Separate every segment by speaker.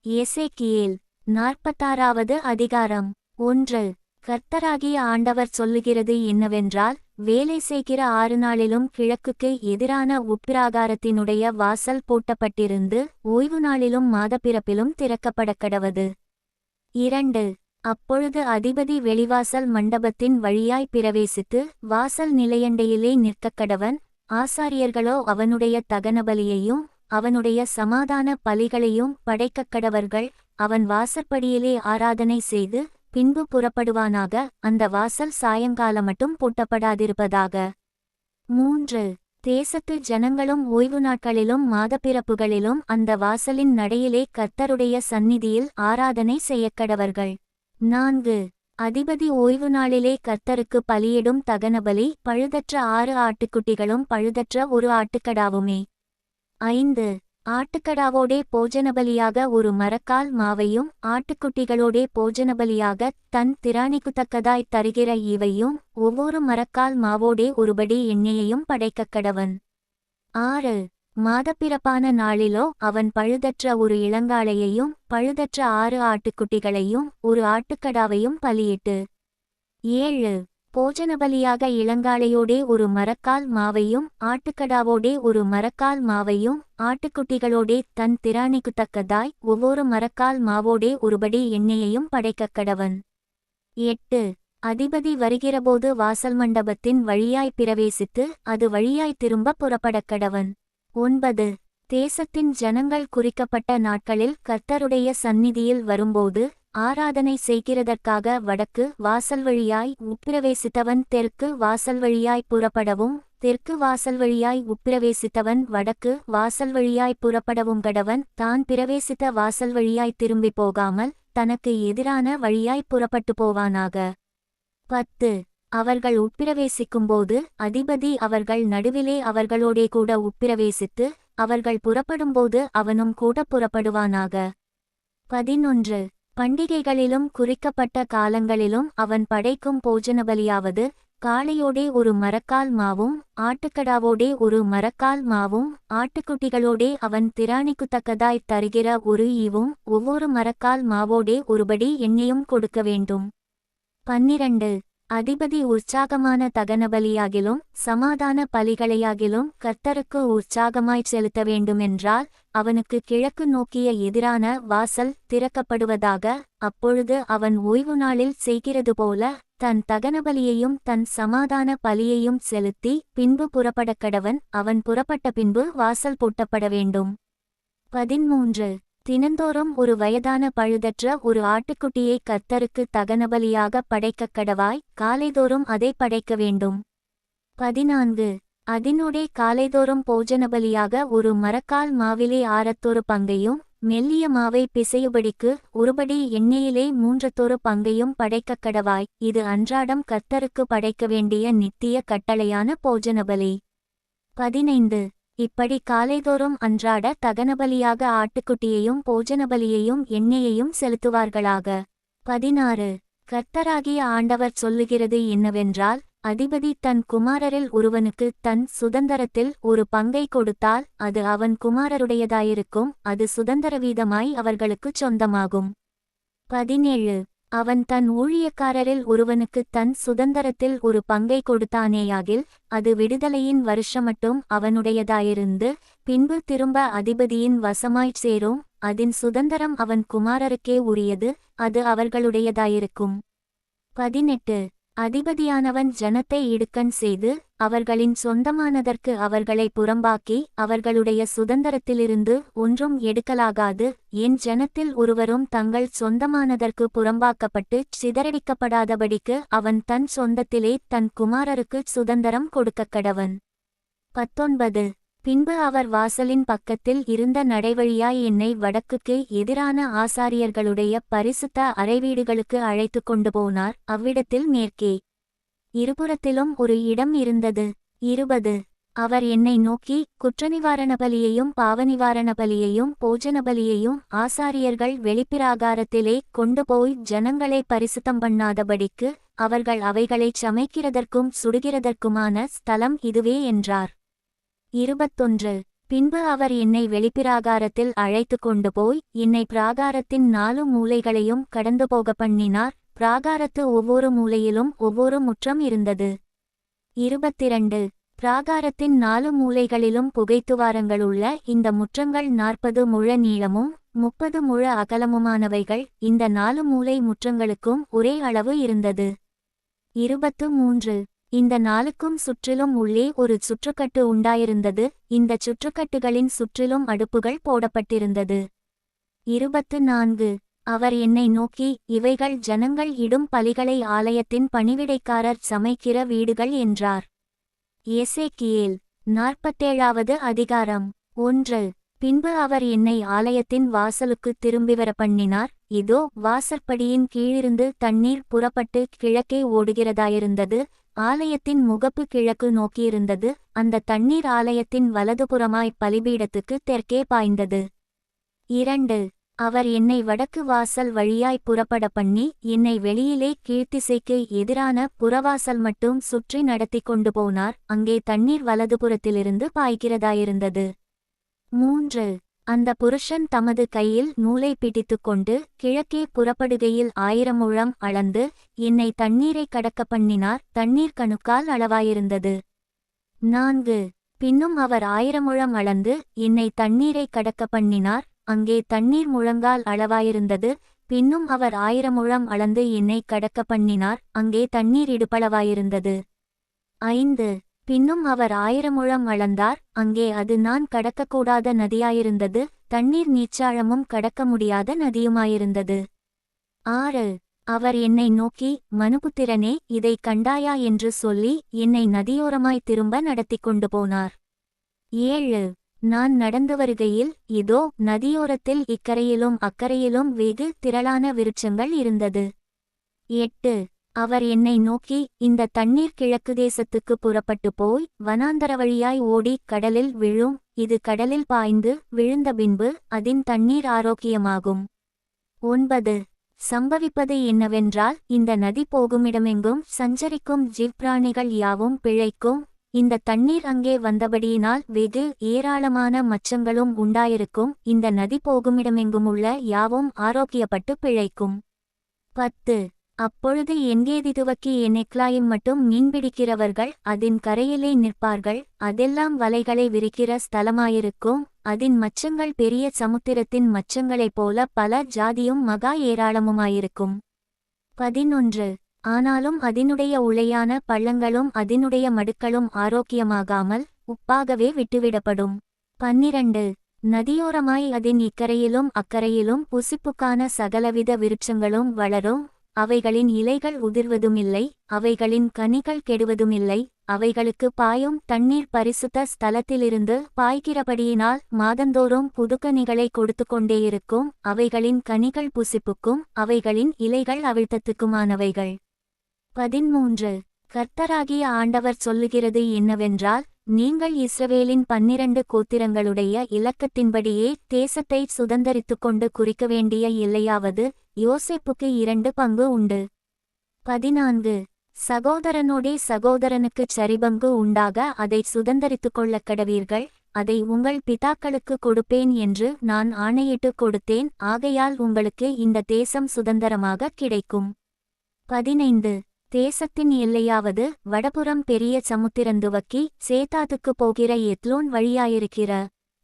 Speaker 1: எசேக்கியேல் 46வது அதிகாரம். 1. கர்த்தராகிய ஆண்டவர் சொல்லுகிறது என்னவென்றால், வேலை செய்கிற 6 நாளிலும் கிழக்குக்கு எதிரான உட்பிராகாரத்தினுடைய வாசல் பூட்டப்பட்டிருந்து ஓய்வு நாளிலும் மாதப்பிறப்பிலும் திறக்கப்படக்கடவது. 2. அப்பொழுது அதிபதி வெளிவாசல் மண்டபத்தின் வழியாய் பிரவேசித்து வாசல் நிலையண்டையிலே நிற்கக்கடவன். ஆசாரியர்களோ அவனுடைய தகனபலியையும் அவனுடைய சமாதான பலிகளையும் படைக்கக்கடவர்கள். அவன் வாசற்படியிலே ஆராதனை செய்து பின்பு புறப்படுவானாக. அந்த வாசல் சாயங்காலமட்டும் பூட்டப்படாதிருப்பதாக. 3. தேசத்து ஜனங்களும் ஓய்வு நாட்களிலும் மாதப்பிறப்புகளிலும் அந்த வாசலின் நடையிலே கர்த்தருடைய சந்நிதியில் ஆராதனை செய்யக்கடவர்கள். 4. அதிபதி ஓய்வு நாளிலே கர்த்தருக்கு பலியிடும் தகனபலி பழுதற்ற 6 ஆட்டுக்குட்டிகளும் பழுதற்ற ஒரு ஆட்டுக்கடாவுமே. 5. ஆட்டுக்கடாவோடே போஜனபலியாக ஒரு மரக்கால் மாவையும் ஆட்டுக்குட்டிகளோடே போஜனபலியாக தன் திராணிக்குத்தக்கதாய் தருகிற ஈவையும் ஒவ்வொரு மரக்கால் மாவோடே ஒருபடி எண்ணெயையும் படைக்கக்கடவன். 6. மாதப்பிறப்பான நாளிலோ அவன் பழுதற்ற ஒரு இளங்காளையையும் பழுதற்ற 6 ஆட்டுக்குட்டிகளையும் ஒரு ஆட்டுக்கடாவையும் பலியிட்டு. 7. போஜனபலியாக இளங்காளையோடே ஒரு மரக்கால் மாவையும் ஆட்டுக்கடாவோடே ஒரு மரக்கால் மாவையும் ஆட்டுக்குட்டிகளோடே தன் திராணிக்குத்தக்கதாய் ஒவ்வொரு மரக்கால் மாவோடே ஒருபடி எண்ணெயையும் படைக்கக்கடவன். 8. அதிபதி வருகிறபோது வாசல் மண்டபத்தின் வழியாய் பிரவேசித்து அது வழியாய் திரும்ப புறப்படக்கடவன். 9. தேசத்தின் ஜனங்கள் குறிக்கப்பட்ட நாட்களில் கர்த்தருடைய சந்நிதியில் வரும்போது ஆராதனை செய்கிறதற்காக வடக்கு வாசல் வழியாய் உட்பிரவேசித்தவன் தெற்கு வாசல் வழியாய் புறப்படவும் தெற்கு வாசல் வழியாய் உட்பிரவேசித்தவன் வடக்கு வாசல் வழியாய் புறப்படவும் கடவன். தான் பிரவேசித்த வாசல் வழியாய் திரும்பி போகாமல் தனக்கு எதிரான வழியாய் புறப்பட்டு போவானாக. 10. அவர்கள் உட்பிரவேசிக்கும்போது அதிபதி அவர்கள் நடுவிலே அவர்களோடே கூட உட்பிரவேசித்து அவர்கள் புறப்படும்போது அவனும் கூட புறப்படுவானாக. 11. பண்டிகைகளிலும் குறிக்கப்பட்ட காலங்களிலும் அவன் படைக்கும் போஜனபலியாவது காளையோடே ஒரு மரக்கால் மாவும் ஆட்டுக்கடாவோடே ஒரு மரக்கால் மாவும் ஆட்டுக்குட்டிகளோடே அவன் திராணிக்குத்தக்கதாய் தருகிற ஒரு ஈவும் ஒவ்வொரு மரக்கால் மாவோடே ஒருபடி எண்ணெயும் கொடுக்க வேண்டும். 12. அதிபதி உற்சாகமான தகனபலியாகிலும் சமாதான பலிகளையாகிலும் கர்த்தருக்கு உற்சாகமாய்ச் செலுத்த வேண்டுமென்றால் அவனுக்கு கிழக்கு நோக்கிய எதிரான வாசல் திறக்கப்படுவதாக. அப்பொழுது அவன் ஓய்வு நாளில் செய்கிறது போல தன் தகனபலியையும் தன் சமாதான பலியையும் செலுத்தி பின்பு புறப்படக்கடவன். அவன் புறப்பட்ட பின்பு வாசல் பூட்டப்பட வேண்டும். 13. தினந்தோறும் ஒரு வயதான பழுதற்ற ஒரு ஆட்டுக்குட்டியை கர்த்தருக்கு தகனபலியாக படைக்கக்கடவாய். காலைதோறும் அதை படைக்க வேண்டும். 14. அதனோடே காலைதோறும் போஜனபலியாக ஒரு மரக்கால் மாவிலே 1/6 பங்கையும் மெல்லிய மாவை பிசையுபடிக்கு ஒருபடி எண்ணெயிலே 3/4 பங்கையும் படைக்கக்கடவாய். இது அன்றாடம் கர்த்தருக்கு படைக்க வேண்டிய நித்திய கட்டளையான போஜனபலி. 15. இப்படி காலைதோறும் அன்றாட தகனபலியாக ஆட்டுக்குட்டியையும் போஜனபலியையும் எண்ணெயையும் செலுத்துவார்களாக. 16. கர்த்தராகிய ஆண்டவர் சொல்லுகிறது என்னவென்றால், அதிபதி தன் குமாரரில் ஒருவனுக்கு தன் சுதந்தரத்தில் ஒரு பங்கை கொடுத்தால் அது அவன் குமாரருடையதாயிருக்கும். அது சுதந்தரவீதமாய் அவர்களுக்குச் சொந்தமாகும். 17. அவன் தன் ஊழியக்காரரில் ஒருவனுக்கு தன் சுதந்தரத்தில் ஒரு பங்கை கொடுத்தானேயாகில் அது விடுதலையின் வருஷமட்டும் அவனுடையதாயிருந்து பின்பு திரும்ப அதிபதியின் வசமாய்ச் சேரும். அதன் சுதந்தரம் அவன் குமாரருக்கே உரியது. அது அவர்களுடையதாயிருக்கும். 18. அதிபதியானவன் ஜனத்தை இடுக்கண் செய்து அவர்களின் சொந்தமானதற்கு அவர்களை புறம்பாக்கி அவர்களுடைய சுதந்தரத்திலிருந்து ஒன்றும் எடுக்கலாகாது. என் ஜனத்தில் ஒருவரும் தங்கள் சொந்தமானதற்கு புறம்பாக்கப்பட்டு சிதறடிக்கப்படாதபடிக்கு அவன் தன் சொந்தத்திலே தன் குமாரருக்கு சுதந்தரம் கொடுக்கக்கடவன். 19. பின்பு அவர் வாசலின் பக்கத்தில் இருந்த நடைவழியாய் என்னை வடக்குக்கு எதிரான ஆசாரியர்களுடைய பரிசுத்த அறைவீடுகளுக்கு அழைத்து கொண்டு போனார். அவ்விடத்தில் மேற்கே இருபுறத்திலும் ஒரு இடம் இருந்தது. 20. அவர் என்னை நோக்கி, குற்றநிவாரண பலியையும் பாவநிவாரண பலியையும் போஜனபலியையும் ஆசாரியர்கள் வெளிப்பிராகாரத்திலே கொண்டு போய் ஜனங்களை பரிசுத்தம் பண்ணாதபடிக்கு அவர்கள் அவைகளைச் சமைக்கிறதற்கும் சுடுகிறதற்குமான ஸ்தலம் இதுவே என்றார். 21. பின்பு அவர் என்னை வெளிப்பிராகாரத்தில் அழைத்து கொண்டு போய் என்னை பிராகாரத்தின் 4 மூலைகளையும் கடந்து போக பண்ணினார். பிராகாரத்து ஒவ்வொரு மூலையிலும் ஒவ்வொரு முற்றம் இருந்தது. 22 பிராகாரத்தின் 4 மூலைகளிலும் புகைத்துவாரங்களுள்ள இந்த முற்றங்கள் 40 முழ நீளமும் 30 முழ அகலமுமானவைகள். இந்த 4 மூலை முற்றங்களுக்கும் ஒரே அளவு இருந்தது. 23 இந்த 4க்கும் சுற்றிலும் உள்ளே ஒரு சுற்றுக்கட்டு உண்டாயிருந்தது. இந்த சுற்றுக்கட்டுகளின் சுற்றிலும் அடுப்புகள் போடப்பட்டிருந்தது. 24 அவர் என்னை நோக்கி, இவைகள் ஜனங்கள் இடும் பலிகளை ஆலயத்தின் பணிவிடைக்காரர் சமைக்கிற வீடுகள் என்றார். எசேக்கியேல் 47வது அதிகாரம் 1 பின்பு அவர் என்னை ஆலயத்தின் வாசலுக்கு திரும்பிவர பண்ணினார். இதோ வாசற்படியின் கீழிருந்து தண்ணீர் புறப்பட்டு கிழக்கே ஓடுகிறதாயிருந்தது. ஆலயத்தின் முகப்பு கிழக்கு நோக்கியிருந்தது. அந்த தண்ணீர் ஆலயத்தின் வலதுபுறமாய் பலிபீடத்துக்கு தெற்கே பாய்ந்தது. 2 அவர் என்னை வடக்கு வாசல் வழியாய் புறப்பட பண்ணி என்னை வெளியிலே கீழ்த்திசைக்கு எதிரான புறவாசல் மட்டும் சுற்றி நடத்தி கொண்டு போனார். அங்கே தண்ணீர் வலதுபுறத்திலிருந்து பாய்கிறதாயிருந்தது. 3 அந்த புருஷன் தமது கையில் நூலை பிடித்துக்கொண்டு கிழக்கே புறப்படுகையில் 1000 முழம் அளந்து என்னை தண்ணீரை கடக்க பண்ணினார். தண்ணீர் கணுக்கால் அளவாயிருந்தது. 4 பின்னும் அவர் 1000 முழம் அளந்து என்னை தண்ணீரை கடக்க பண்ணினார். அங்கே தண்ணீர் முழங்கால் அளவாயிருந்தது. பின்னும் அவர் 1000 முழம் அளந்து என்னை கடக்க பண்ணினார். அங்கே தண்ணீர் இடுப்பளவாயிருந்தது. 5 பின்னும் அவர் 1000 முழம் அளந்தார். அங்கே அது நான் கடக்கக்கூடாத நதியாயிருந்தது. தண்ணீர் நீச்சாழமும் கடக்க முடியாத நதியுமாயிருந்தது. 6 அவர் என்னை நோக்கி, மனுபுத்திரனே, இதை கண்டாயா என்று சொல்லி என்னை நதியோரமாய் திரும்ப நடத்தி கொண்டு போனார். 7 நான் நடந்து வருகையில் இதோ நதியோரத்தில் இக்கரையிலும் அக்கரையிலும் வெகு திரளான விருட்சங்கள் இருந்தது. 8 அவர் என்னை நோக்கி, இந்த தண்ணீர் கிழக்கு தேசத்துக்கு புறப்பட்டு போய் வனாந்தர வழியாய் ஓடி கடலில் விழும். இது கடலில் பாய்ந்து விழுந்த பின்பு அதின் தண்ணீர் ஆரோக்கியமாகும். 9 சம்பவிப்பது என்னவென்றால், இந்த நதி போகுமிடமெங்கும் சஞ்சரிக்கும் ஜீவ்பிராணிகள் யாவும் பிழைக்கும். இந்த தண்ணீர் அங்கே வந்தபடியினால் வெகு ஏராளமான மச்சங்களும் உண்டாயிருக்கும். இந்த நதி போகுமிடமெங்குமுள்ள யாவும் ஆரோக்கியப்பட்டு பிழைக்கும். 10 அப்பொழுது என்கேதி துவக்கி எனெக்லாயும் மட்டும் மீன்பிடிக்கிறவர்கள் அதின் கரையிலே நிற்பார்கள். அதெல்லாம் வலைகளை விரிக்கிற ஸ்தலமாயிருக்கும். அதின் மச்சங்கள் பெரிய சமுத்திரத்தின் மச்சங்களைப் போல பல ஜாதியும் மகா ஏராளமுமாயிருக்கும். 11 ஆனாலும் அதினுடைய உளையான பள்ளங்களும் அதினுடைய மடுக்களும் ஆரோக்கியமாகாமல் உப்பாகவே விட்டுவிடப்படும். 12 நதியோரமாய் அதின் இக்கரையிலும் அக்கரையிலும் புசிப்புக்கான சகலவித விருட்சங்களும் வளரும். அவைகளின் இலைகள் உதிர்வதுமில்லை, அவைகளின் கனிகள் கெடுவதுமில்லை. அவைகளுக்கு பாயும் தண்ணீர் பரிசுத்த ஸ்தலத்திலிருந்து பாய்கிறபடியினால் மாதந்தோறும் புதுக்கனிகளை கொடுத்து கொண்டேயிருக்கும். அவைகளின் கனிகள் புசிப்புக்கும் அவைகளின் இலைகள் அவிழ்த்தத்துக்குமானவைகள். 13 கர்த்தராகிய ஆண்டவர் சொல்லுகிறது என்னவென்றால், நீங்கள் இஸ்ரவேலின் 12 கோத்திரங்களுடைய இலக்கத்தின்படியே தேசத்தை சுதந்தரித்துக்கொண்டு குறிக்க வேண்டிய எல்லையாவது யோசேப்புக்கு 2 பங்கு உண்டு. 14 சகோதரனோடே சகோதரனுக்குச் சரிபங்கு உண்டாக அதை சுதந்தரித்துக்கொள்ளக் கடவீர்கள். அதை உங்கள் பிதாக்களுக்கு கொடுப்பேன் என்று நான் ஆணையிட்டு கொடுத்தேன். ஆகையால் உங்களுக்கு இந்த தேசம் சுதந்தரமாக கிடைக்கும். 15 தேசத்தின் எல்லையாவது வடபுறம் பெரிய சமுத்திரந்துவக்கி சேத்தாத்துக்கு போகிற எத்லோன் வழியாயிருக்கிற.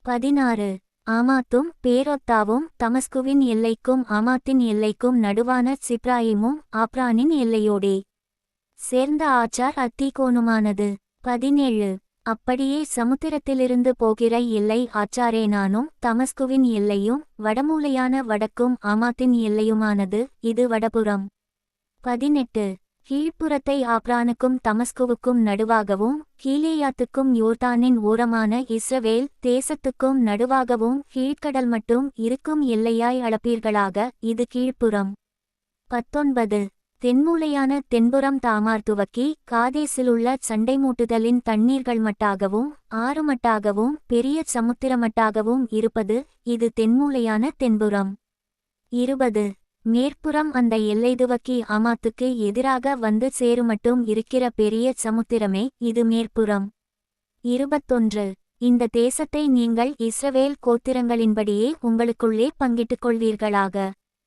Speaker 1: 16 ஆமாத்தும் பேரொத்தாவும் தமஸ்குவின் எல்லைக்கும் ஆமாத்தின் எல்லைக்கும் நடுவான சிப்ராயிமும் ஆப்ரானின் எல்லையோடே சேர்ந்த ஆச்சார் அத்தீகோனுமானது. 17 அப்படியே சமுத்திரத்திலிருந்து போகிற எல்லை ஆச்சாரேனானும் தமஸ்குவின் எல்லையும் வடமூலையான வடக்கும் ஆமாத்தின் எல்லையுமானது. இது வடபுறம். 18 கீழ்ப்புறத்தை ஆப்ரானுக்கும் தமஸ்குவுக்கும் நடுவாகவும் கீலேயாத்துக்கும் யோர்தானின் ஓரமான இஸ்ரவேல் தேசத்துக்கும் நடுவாகவும் கீழ்க்கடல் மட்டும் இருக்கும் எல்லையாய் அளப்பீர்களாக. இது கீழ்ப்புறம். 19 தென்மூலையான தென்புறம் தாமார் துவக்கி காதேசிலுள்ள சண்டைமூட்டுதலின் தண்ணீர்கள் மட்டாகவும் ஆறுமட்டாகவும் பெரிய சமுத்திரமட்டாகவும் இருப்பது. இது தென்மூலையான தென்புறம். 20 மேற்புறம் அந்த எல்லை துவக்கி ஆமாத்துக்கு எதிராக வந்து சேருமட்டும் இருக்கிற பெரிய சமுத்திரமே. இது மேற்புறம். 21 இந்த தேசத்தை நீங்கள் இஸ்ரவேல் கோத்திரங்களின்படியே உங்களுக்குள்ளே பங்கிட்டுக் கொள்வீர்களாக.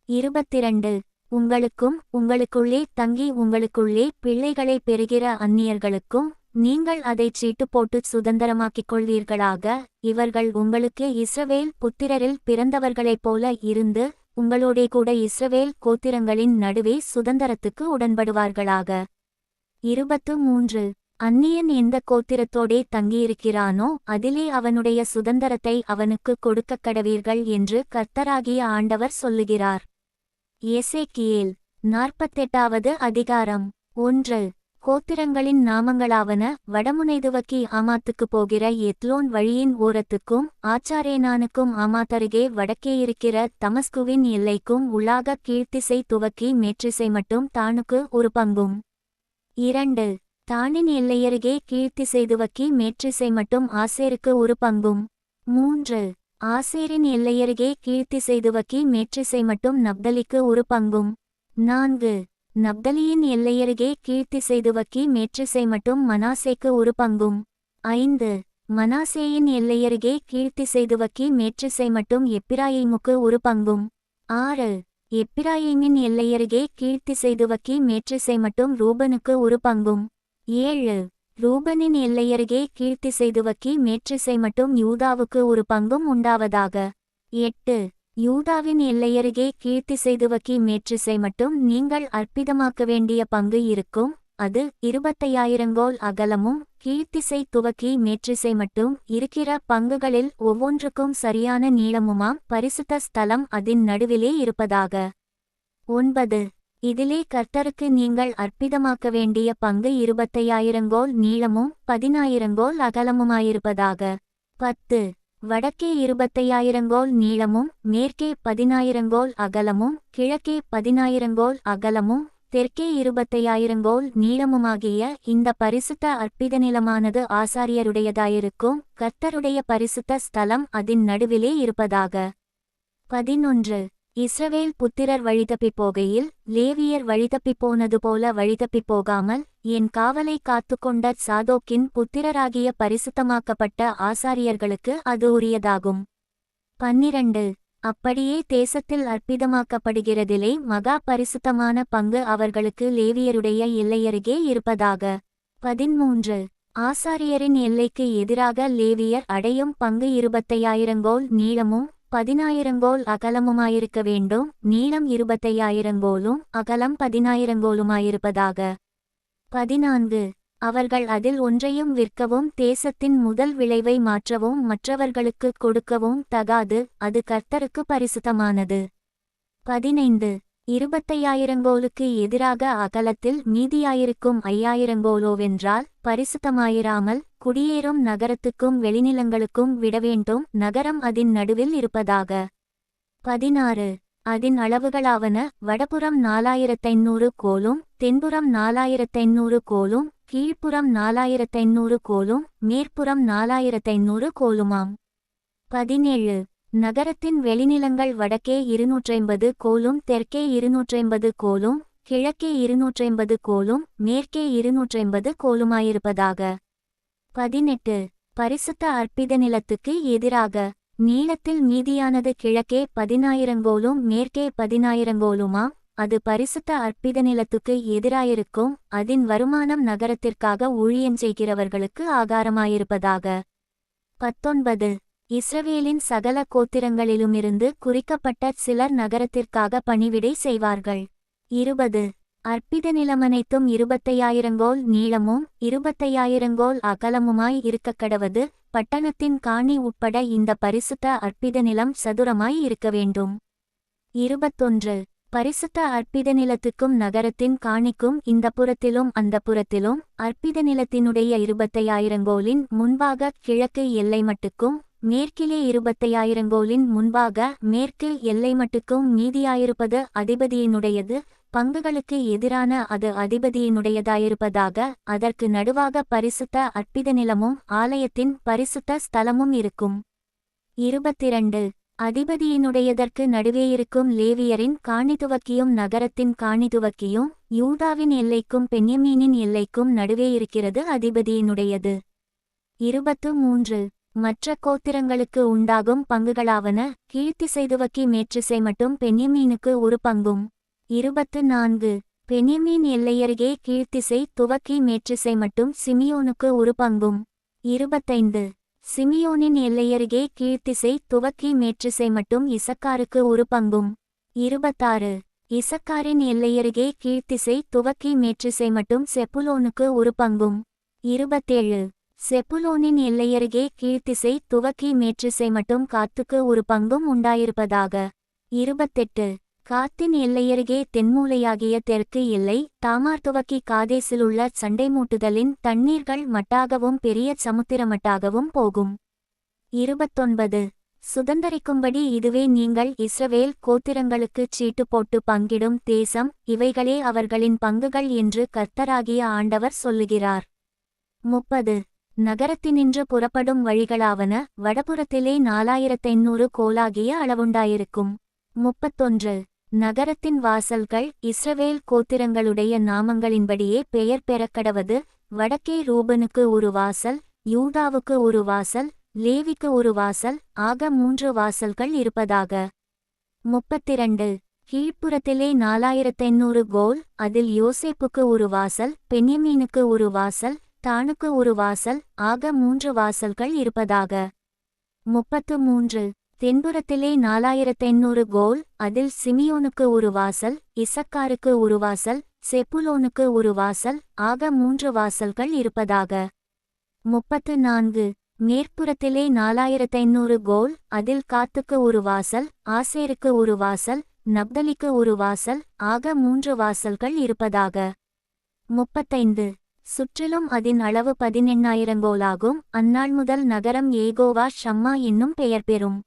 Speaker 1: 22 உங்களுக்கும் உங்களுக்குள்ளே தங்கி உங்களுக்குள்ளே பிள்ளைகளை பெறுகிற அந்நியர்களுக்கும் நீங்கள் அதைச் சீட்டு போட்டுச் சுதந்திரமாக்கிக் கொள்வீர்களாக. இவர்கள் உங்களுக்கு இஸ்ரவேல் புத்திரரில் பிறந்தவர்களைப் போல இருந்து உங்களோடே கூட இஸ்ரவேல் கோத்திரங்களின் நடுவே சுதந்திரத்துக்கு உடன்படுவார்களாக. 23 அந்நியன் எந்த கோத்திரத்தோடே தங்கியிருக்கிறானோ அதிலே அவனுடைய சுதந்திரத்தை அவனுக்கு கொடுக்கக் கடவீர்கள் என்று கர்த்தராகிய ஆண்டவர் சொல்லுகிறார். எசேக்கியேல் 48வது அதிகாரம். 1 கோத்திரங்களின் நாமங்களாவன வடமுனைதுவக்கி ஆமாத்துக்கு போகிற எத்லோன் வழியின் ஓரத்துக்கும் ஆச்சாரேனானுக்கும் ஆமாத்தருகே வடக்கே இருக்கிற தமஸ்குவின் எல்லைக்கும் உள்ளாக கீழ்த்திசை துவக்கி மேற்றிசை மட்டும் தானுக்கு ஒரு பங்கும். 2 தானின் எல்லையருகே கீழ்த்திசை துவக்கி மேற்றிசை மட்டும் ஆசேருக்கு ஒரு பங்கும். 3 ஆசேரின் எல்லையருகே கீழ்த்திசை துவக்கி மேற்றிசை மட்டும் நப்தலிக்கு ஒரு பங்கும். 4 நப்தலியின் எல்லையருகே கீழ்த்திசை துவக்கி மேற்றிசை மட்டும் மனாசேக்கு ஒரு பங்கும். 5 மனாசேயின் எல்லையருகே கீழ்த்திசை துவக்கி மேற்றிசை மட்டும் எப்பிராயீமுக்கு ஒரு பங்கும். 6 எப்பிராயீமின் எல்லையருகே கீழ்த்திசை துவக்கி மேற்றிசை மட்டும் ரூபனுக்கு ஒரு பங்கும். 7 ரூபனின் எல்லையருகே கீழ்த்திசை துவக்கி மேற்றிசை மட்டும் யூதாவுக்கு ஒரு பங்கும் உண்டாவதாக. 8 யூதாவின் எல்லையருகே கீழ்த்திசை துவக்கி மேற்றிசை மட்டும் நீங்கள் அற்பிதமாக்க வேண்டிய பங்கு இருக்கும். அது 25,000 கோல் அகலமும் கீழ்த்திசை துவக்கி மேற்றிசை மட்டும் இருக்கிற பங்குகளில் ஒவ்வொன்றுக்கும் சரியான நீளமுமாம் பரிசுத்த ஸ்தலம் அதன் நடுவிலே இருப்பதாக. 9 இதிலே கர்த்தருக்கு நீங்கள் அற்பிதமாக்க வேண்டிய பங்கு 25,000 கோல் நீளமும் 10,000 கோல் அகலமுமாயிருப்பதாக. 10 வடக்கே 25,000 கோல் நீளமும் மேற்கே 10,000 கோல் அகலமும் கிழக்கே 10,000 கோல் அகலமும் தெற்கே 25,000 கோல் நீளமுமாகிய இந்த பரிசுத்த அற்பித நிலமானது ஆசாரியருடையதாயிருக்கும். கர்த்தருடைய பரிசுத்த ஸ்தலம் அதன் நடுவிலே இருப்பதாக. 11 இஸ்ரவேல் புத்திரர் வழிதப்பிப் போகையில் லேவியர் வழிதப்பிப் போனது போல வழிதப்பிப் போகாமல் என் காவலை காத்துக்கொண்ட சாதோக்கின் புத்திரராகிய பரிசுத்தமாக்கப்பட்ட ஆசாரியர்களுக்கு அது உரியதாகும். 12 அப்படியே தேசத்தில் அற்பிதமாக்கப்படுகிறதிலே மகா பரிசுத்தமான பங்கு அவர்களுக்கு லேவியருடைய எல்லையருகே இருப்பதாக. 13 ஆசாரியரின் எல்லைக்கு எதிராக லேவியர் அடையும் பங்கு 25,000 கோல் நீளமும் 10,000 கோல் அகலமுமாயிருக்க வேண்டும். நீளம் 25,000 கோலும் அகலம் 10,000 கோலுமாயிருப்பதாக. 14 அவர்கள் அதில் ஒன்றையும் விற்கவும் தேசத்தின் முதல் விளைவை மாற்றவும் மற்றவர்களுக்கு கொடுக்கவும் தகாது. அது கர்த்தருக்கு பரிசுத்தமானது. 15 25,000 கோலுக்கு எதிராக அகலத்தில் மீதியாயிருக்கும் 5,000 கோலோவென்றால் பரிசுத்தமாயிராமல் குடியேறும் நகரத்துக்கும் வெளிநிலங்களுக்கும் விடவேண்டும். நகரம் அதன் நடுவில் இருப்பதாக. 16 அதன் அளவுகளாவன வடபுறம் 4,500 கோலும் தென்புறம் 4,500 கோலும் கீழ்ப்புறம் 4,500 கோலும் மேற்புறம் 4,500 கோலுமாம். 17 நகரத்தின் வெளிநிலங்கள் வடக்கே 250 கோலும் தெற்கே 250 கோலும் கிழக்கே 250 கோலும் மேற்கே 250 கோலுமாயிருப்பதாக. 18 பரிசுத்த அற்பித நிலத்துக்கு எதிராக நீளத்தில் மீதியானது கிழக்கே 10,000 கோலும் மேற்கே 10,000 கோலுமாம். அது பரிசுத்த அற்பித நிலத்துக்கு எதிராயிருக்கும். அதன் வருமானம் நகரத்திற்காக ஊழியஞ்செய்கிறவர்களுக்கு ஆகாரமாயிருப்பதாக. 19 இஸ்ரவேலின் சகல கோத்திரங்களிலுமிருந்து குறிக்கப்பட்ட சிலர் நகரத்திற்காக பணிவிடை செய்வார்கள். 20 அற்பித நிலமனைத்தும் 25,000 கோல் நீளமும் 25,000 கோல் அகலமுமாய் இருக்கக்கடவது. பட்டணத்தின் காணி உட்பட இந்த பரிசுத்த அற்பித நிலம் சதுரமாய் இருக்க வேண்டும். 21 பரிசுத்த அற்பித நிலத்துக்கும் நகரத்தின் காணிக்கும் இந்த புறத்திலும் அந்த புறத்திலும் அற்பித நிலத்தினுடைய 25,000 கோலின் முன்பாக கிழக்கு எல்லை மட்டுக்கும் மேற்கிலே 25,000 கோலின் முன்பாக மேற்கு எல்லை மட்டுக்கும் மீதியாயிருப்பது அதிபதியினுடையது. பங்குகளுக்கு எதிரான அது அதிபதியினுடையதாயிருப்பதாக. அதற்கு நடுவாக பரிசுத்த அற்பித நிலமும் ஆலயத்தின் பரிசுத்த ஸ்தலமும் இருக்கும். 22 அதிபதியினுடையதற்கு நடுவேயிருக்கும் லேவியரின் காணிதுவக்கியும் நகரத்தின் காணிதுவக்கியும் யூதாவின் எல்லைக்கும் பென்யமீனின் எல்லைக்கும் நடுவேயிருக்கிறது அதிபதியினுடையது. 23 மற்ற கோத்திரங்களுக்கு உண்டாகும் பங்குகளாவன, கீழ்த்திசை துவக்கி மேற்றிசை மட்டும் பென்யமீனுக்கு ஒரு பங்கும். 24 பென்யமீன் எல்லையருகே கீழ்த்திசை துவக்கி மேற்றிசை மட்டும் சிமியோனுக்கு ஒரு பங்கும். 25 சிமியோனின் எல்லையருகே கீழ்த்திசை துவக்கி மேற்றிசை மட்டும் இசக்காருக்கு ஒரு பங்கும். 26 இசக்காரின் எல்லையருகே கீழ்த்திசை துவக்கி மேற்றிசை மட்டும் செப்புலோனுக்கு ஒரு பங்கும். 27 செப்புலோனின் எல்லையருகே கீழ்த்திசை துவக்கி மேற்றிசை மட்டும் காத்துக்கு ஒரு பங்கும் உண்டாயிருப்பதாக. 28 காத்தின் எல்லையருகே தென்மூலையாகிய தெற்கு எல்லை தாமார் துவக்கி காதேசிலுள்ள சண்டைமூட்டுதலின் தண்ணீர்கள் மட்டாகவும் பெரிய சமுத்திரமட்டாகவும் போகும். 29 சுதந்தரிக்கும்படி இதுவே நீங்கள் இஸ்ரவேல் கோத்திரங்களுக்குச் சீட்டு போட்டு பங்கிடும் தேசம், இவைகளே அவர்களின் பங்குகள் என்று கர்த்தராகிய ஆண்டவர் சொல்லுகிறார். 30 நகரத்தினின்று புறப்படும் வழிகளாவன, வடபுறத்திலே 4500 கோலாகிய அளவுண்டாயிருக்கும். 31 நகரத்தின் வாசல்கள் இஸ்ரவேல் கோத்திரங்களுடைய நாமங்களின்படியே பெயர் பெறக்கடவது. வடக்கே ரூபனுக்கு ஒரு வாசல், யூதாவுக்கு ஒரு வாசல், லேவிக்கு ஒரு வாசல், ஆக 3 வாசல்கள் இருப்பதாக. 32 கீழ்ப்புறத்திலே 4500 கோல், அதில் யோசேப்புக்கு ஒரு வாசல், பென்யமீனுக்கு ஒரு வாசல், தானுக்கு ஒரு வாசல், ஆக 3 வாசல்கள் இருப்பதாக. 33 தென்புறத்திலே 4500 கோல், அதில் சிமியோனுக்கு ஒரு வாசல், இசக்காருக்கு ஒரு வாசல், செப்புலோனுக்கு ஒரு வாசல், ஆக 3 வாசல்கள் இருப்பதாக. 34 மேற்புறத்திலே 4500 கோல், அதில் காத்துக்கு ஒரு வாசல், ஆசேருக்கு ஒரு வாசல், நப்தலிக்கு ஒரு வாசல், ஆக 3 வாசல்கள் இருப்பதாக. 35 சுற்றிலும் அதன் அளவு 18,000 கோலாகும். அந்நாள் முதல் நகரம் ஏகோவா ஷம்மா என்னும் பெயர் பெறும்.